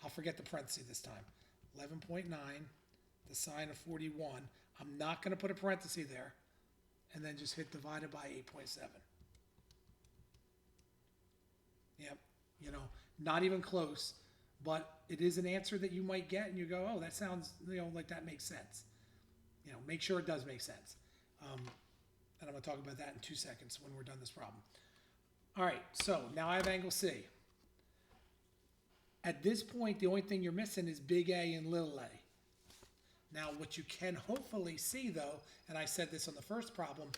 I'll forget the parenthesis this time. 11.9, the sine of 41. I'm not going to put a parenthesis there, and then just hit divided by 8.7. Yep, you know, not even close, but it is an answer that you might get, and you go, oh, that sounds, like that makes sense. Make sure it does make sense. And I'm going to talk about that in 2 seconds when we're done this problem. All right, so now I have angle C. At this point, the only thing you're missing is big A and little a. Now, what you can hopefully see, though, and I said this on the first problem,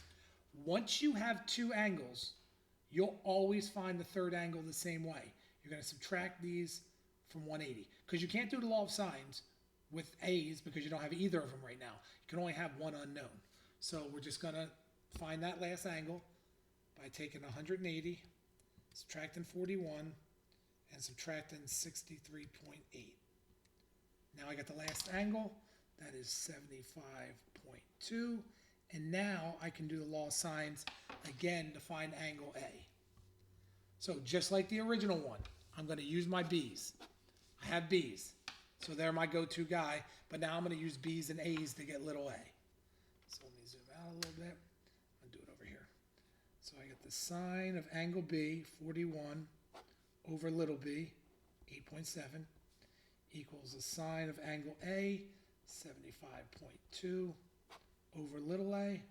once you have two angles, you'll always find the third angle the same way. You're going to subtract these from 180. Because you can't do the law of sines with A's because you don't have either of them right now. You can only have one unknown. So we're just going to find that last angle by taking 180, subtracting 41, and subtracting 63.8. Now I got the last angle. That is 75.2. And now I can do the law of sines again to find angle A. So just like the original one, I'm going to use my B's. I have B's. So they're my go-to guy. But now I'm going to use B's and A's to get little a. So let me zoom out a little bit. I'll do it over here. So I get the sine of angle B, 41, over little b, 8.7, equals the sine of angle A, 75.2, over little a.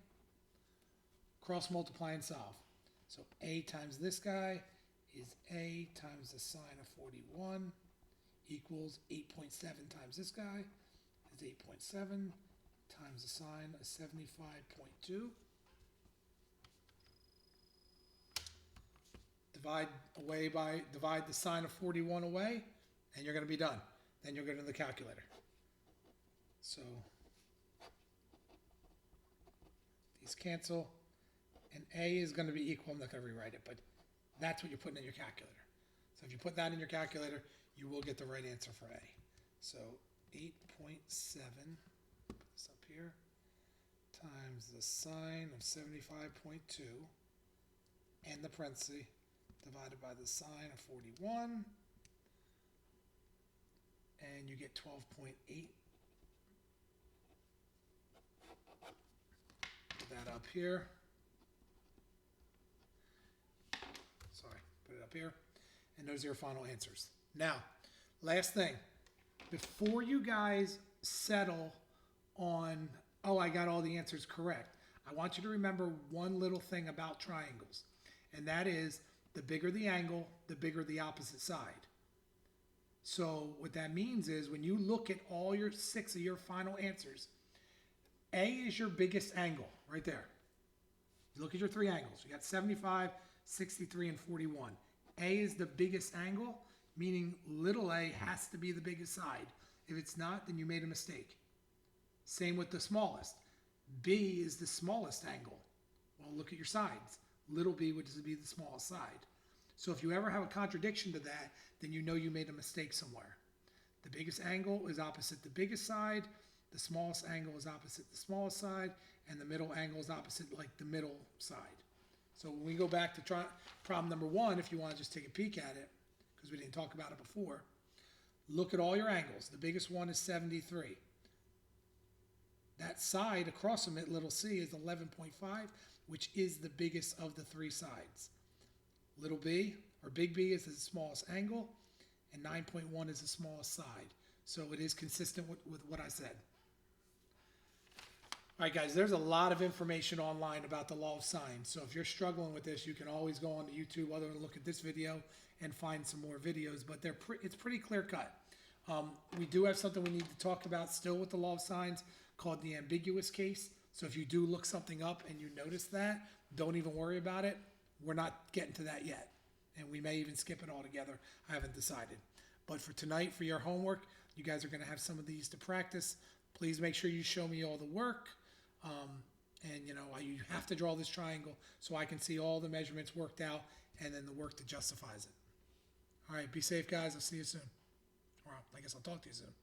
Cross multiply and solve. So A times this guy is A times the sine of 41 equals 8.7 times this guy is 8.7 times the sine of 75.2. Divide the sine of 41 away, and you're going to be done. Then you'll go to the calculator. So these cancel, and A is going to be equal. I'm not going to rewrite it, but that's what you're putting in your calculator. So if you put that in your calculator, you will get the right answer for A. So 8.7, put this up here, times the sine of 75.2, and the parenthesis, divided by the sine of 41, and you get 12.8. Put that up here. Sorry, put it up here. And those are your final answers. Now, last thing. Before you guys settle on, oh, I got all the answers correct, I want you to remember one little thing about triangles, and that is the bigger the angle, the bigger the opposite side. So what that means is when you look at all your 6 of your final answers, A is your biggest angle right there. You look at your 3 angles. You got 75, 63, and 41. A is the biggest angle, meaning little a has to be the biggest side. If it's not, then you made a mistake. Same with the smallest. B is the smallest angle. Well, look at your sides. Little b would just be the smallest side. So if you ever have a contradiction to that, then you know you made a mistake somewhere. The biggest angle is opposite the biggest side, the smallest angle is opposite the smallest side, and the middle angle is opposite like the middle side. So when we go back to problem number 1, if you want to just take a peek at it, because we didn't talk about it before, look at all your angles. The biggest one is 73. That side across from it, little c, is 11.5, which is the biggest of the 3 sides. Little b, or big B, is the smallest angle, and 9.1 is the smallest side. So it is consistent with what I said. All right, guys, there's a lot of information online about the law of sines. So if you're struggling with this, you can always go on to YouTube other than look at this video and find some more videos. But it's pretty clear cut. We do have something we need to talk about still with the law of sines called the ambiguous case. So if you do look something up and you notice that, don't even worry about it. We're not getting to that yet. And we may even skip it altogether. I haven't decided. But for tonight, for your homework, you guys are going to have some of these to practice. Please make sure you show me all the work. And you have to draw this triangle so I can see all the measurements worked out and then the work that justifies it. All right, be safe, guys. I'll see you soon. Or I guess I'll talk to you soon.